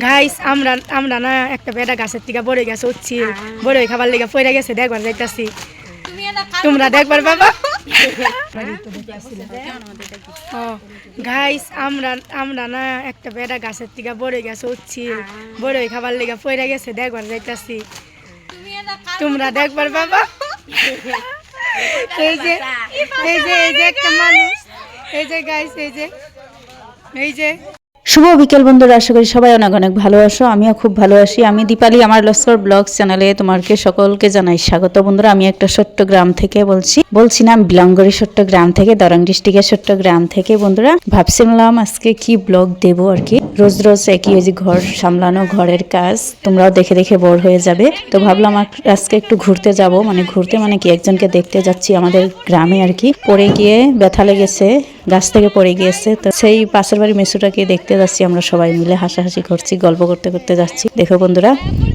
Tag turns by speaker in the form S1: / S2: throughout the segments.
S1: Guys আমরা আমরা না একটা বেটা গাছের থেকে বড় গেছে উঠছি বড় খাবার লেগে পড়ে গেছে দেখবার যাইতাছি তোমরা দেখবার বাবা গাইস আমরা আমরা না একটা বেটা গাছের থেকে বড় গেছে উঠছি বড় খাবার লেগে পড়ে গেছে দেখবার যাইতাছি তোমরা দেখবার বাবা এই যে এই যে এই যে একটা মানুষ এই যে গাইস এই যে
S2: শুভ বিকেল বন্ধুরা, আশা করি সবাই অনেক অনেক ভালো আছো। আমিও খুব ভালো আছি। আমি দীপালি, আমার লস্কর ব্লগস চ্যানেলে তোমাকে সকলকে জানাই স্বাগত। বন্ধুরা, আমি একটা ছোট্ট গ্রাম থেকে বলছি না, আমি বিলং করি ছোট্ট গ্রাম থেকে, দরং ডিস্ট্রিক্টের ছোট্ট গ্রাম থেকে। বন্ধুরা, ভাবছিলাম আজকে কি ব্লগ দেবো আর কি। রোজ রোজ একই ওই যে ঘর সামলানো, ঘরের কাজ তোমরাও দেখে দেখে বোর হয়ে যাবে। তো ভাবলাম আজকে একটু ঘুরতে যাব, মানে কি একজনকে দেখতে যাচ্ছি আমাদের গ্রামে আর কি। পড়ে গিয়ে ব্যথা লেগেছে, গাছ থেকে পড়ে গিয়েছে। তো সেই পাশের বাড়ি মেসুটাকে দেখতে যাচ্ছি, আমরা সবাই মিলে হাসাহাসি করছি, গল্প করতে করতে যাচ্ছি। দেখো বন্ধুরা,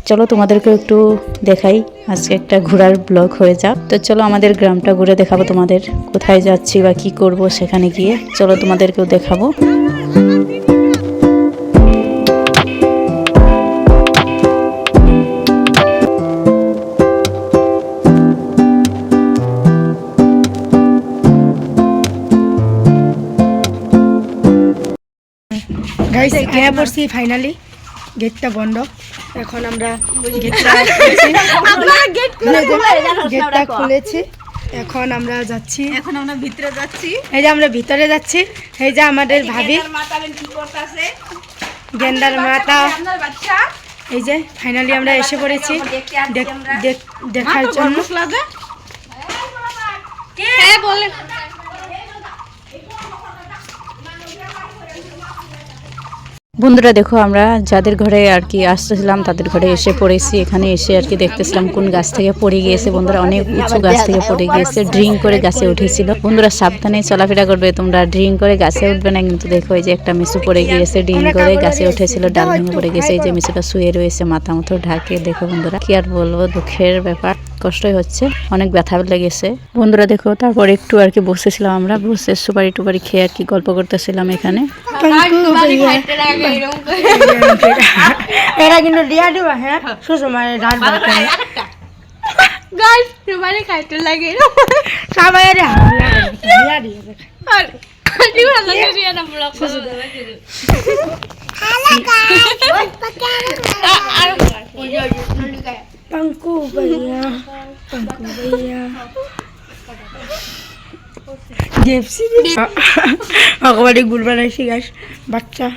S2: চলো তোমাদেরকে একটু দেখাই, আজকে একটা ঘোরার ব্লগ হয়ে যাক। তো চলো আমাদের গ্রামটা ঘুরে দেখাবো তোমাদের, কোথায় যাচ্ছি বা কি করব সেখানে গিয়ে। চলো তোমাদেরকেও দেখাবো।
S1: গাইস আয়া পড়ছি ফাইনালি, গেটটা বন্ধ। এখন আমরা গেটটা খুলেছি, এখন আমরা যাচ্ছি,
S3: ভিতরে যাচ্ছি।
S1: এই যে আমরা ভিতরে যাচ্ছি। এই যে আমাদের ভাবি গেন্দার মাতা, এই যে ফাইনালি আমরা এসে পড়েছি দেখার জন্য।
S2: বন্ধুরা দেখো, আমরা যাদের ঘরে আর কি আসতেছিলাম তাদের ঘরে এসে পড়েছি। এখানে এসে আর কি দেখতেছিলাম কোন গাছ থেকে পড়ে গিয়েছে। বন্ধুরা, অনেক উঁচু গাছ থেকে পড়ে গিয়েছে, ড্রিঙ্ক করে গাছে উঠেছিল। বন্ধুরা, সাবধানে চলাফেরা করবে, তোমরা ড্রিঙ্ক করে গাছে উঠবে না কিন্তু। দেখো এই যে একটা মিশু পড়ে গিয়েছে, ড্রিঙ্ক করে গাছে উঠেছিল, ডাল ভেঙে পড়ে গেছে। এই যে মিশুটা শুয়ে রয়েছে মাথা মতো ঢাকে। দেখো বন্ধুরা, কি আর বলবো, দুঃখের ব্যাপার, কষ্টই হচ্ছে, অনেক ব্যথা লেগেছে। বন্ধুরা দেখো, তারপর একটু আর কি বসেছিলাম, আমরা বসে সুপারি টুপারি খেয়ে আর কি গল্প করতেছিলাম এখানে।
S1: এরা কিন্তু দিয়া দিবা, হ্যাঁ সুষমার রাত
S3: গাইস তোমারে খাইতে লাগে
S1: সবাই রে দিয়া দিয়ে
S3: আর আদি ভালো করে না ব্লগ করতে হ্যালো গাইস ওই পাকা আর
S1: पंकु भैया जेप्सी अगवाड़ी गुल बनाइছি गाइस বাচ্চা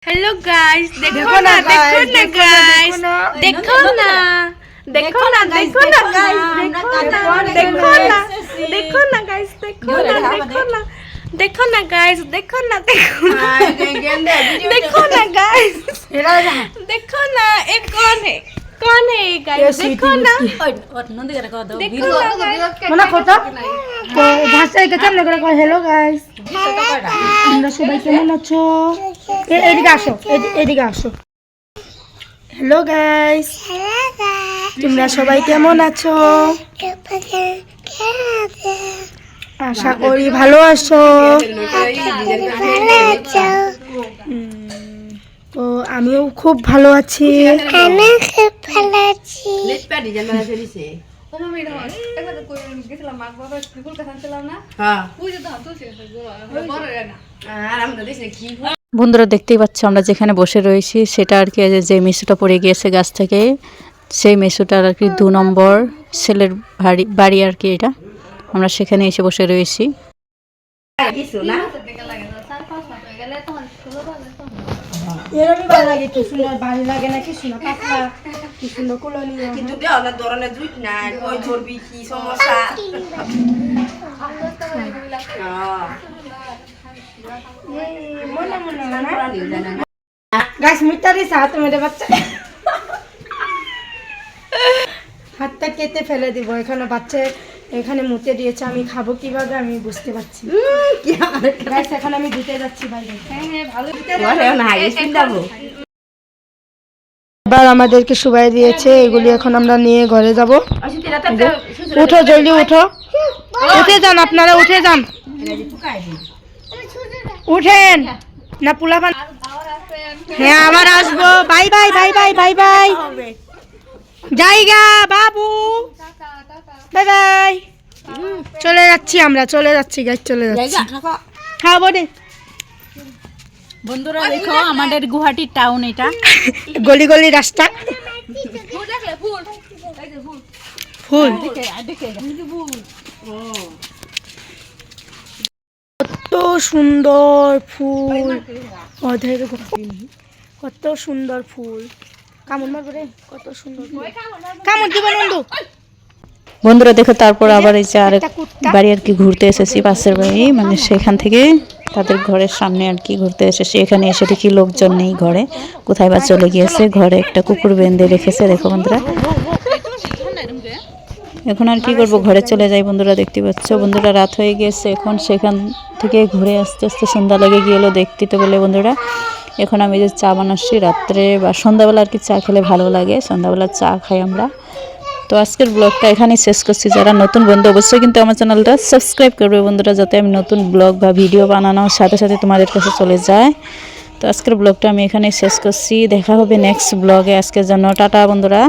S3: हेलो गाइस देखो ना गाइस देखो ना गाइस देखो ना गाइस एक कौन है ये गाइस देखो ना
S1: মনে কথা তো ভাষায় কেমন করে কয় হেলো গাইস তোমরা সবাই কেমন আছো এদিকে আসো हेलो गाइस তোমরা সবাই কেমন আছো আশা করি ভালো আছো তো আমিও খুব ভালো আছি
S2: বন্ধুরা দেখতেই পাচ্ছ, আমরা যেখানে বসে রয়েছি সেটা আর কি যে মেসুটা পড়ে গিয়েছে গাছ থেকে, সেই মেসুটার আর কি 2 নম্বর ছেলের বাড়ি আর কি এটা। আমরা সেখানে এসে বসে রয়েছি।
S1: এরকমই ভালো লাগে, কি সুন্দর বাড়ি লাগে না, কি সুন্দর পাতলা, কি সুন্দর কুলনি,
S4: কিন্তু দেও না ধরনের জুট না, কই ধরবি কি সমস্যা।
S1: গাছ মিটা দিছে হাতে মেরে বাচ্চা হাতটা কেটে ফেলে দিব। এখানে বাচ্চা এখানে মুতে দিয়েছে, আমি খাবো কিভাবে আমি বুঝতে পারছি। গাছ এখন আমি দিতে যাচ্ছি বাইরে।
S4: ভালো দিতে না, আগে চিন্তাবো।
S1: এবার আমাদেরকে শুবাই দিয়েছে, এগুলি এখন আমরা নিয়ে ঘরে যাব। উঠো জলদি উঠো, উঠে যান আপনারা, উঠে যান, উঠেন না পোলাপান। হ্যাঁ আবার আসবো, bye bye bye bye bye bye, জায়গা বাবু, বাই বাই। চলে যাচ্ছি আমরা, চলে যাচ্ছি গাইজ, চলে যাচ্ছি। হ্যাঁ বলে
S2: বন্ধুরা দেখো আমাদের গুয়াহাটি টাউন, এটা
S1: গলি গলি রাস্তা, ফুল কত সুন্দর ফুল, কত সুন্দর ফুল, কামড় মারবো রে, কত সুন্দর ফুল। কামড় দিব বন্ধু।
S2: বন্ধুরা দেখো তারপর আবার এই যে আরেক বাড়ি আর কি ঘুরতে এসেছি, পাশের বাড়ি, মানে সেখান থেকে তাদের ঘরের সামনে আর কি ঘুরতে এসেছি। এখানে এসে দেখি লোকজন নেই ঘরে, কোথায় বা চলে গিয়েছে। ঘরে একটা কুকুর বেঁধে রেখেছে, দেখো বন্ধুরা। এখন আর কি করব, ঘরে চলে যাই বন্ধুরা। দেখতে পাচ্ছ বন্ধুরা রাত হয়ে গেছে, এখন সেখান থেকে ঘুরে আস্তে আস্তে সন্ধ্যা লেগে গেলো দেখতে তো বলে বন্ধুরা। এখন আমি যে চা বানাচ্ছি রাত্রে বা সন্ধ্যাবেলা আর কি, চা খেলে ভালো লাগে, সন্ধ্যাবেলা চা খাই আমরা। তো আজকের ব্লগটা এখানেই শেষ করছি। যারা নতুন বন্ধু অবশ্যই কিন্তু আমার চ্যানেলটা সাবস্ক্রাইব করবে বন্ধুরা, যাতে আমি নতুন ব্লগ বা ভিডিও বানানোর সাথে সাথে তোমাদের কাছে চলে যায়। তো আজকের ব্লগটা আমি এখানেই শেষ করছি, দেখা হবে নেক্সট ব্লগে। আজকের জন্য টাটা বন্ধুরা।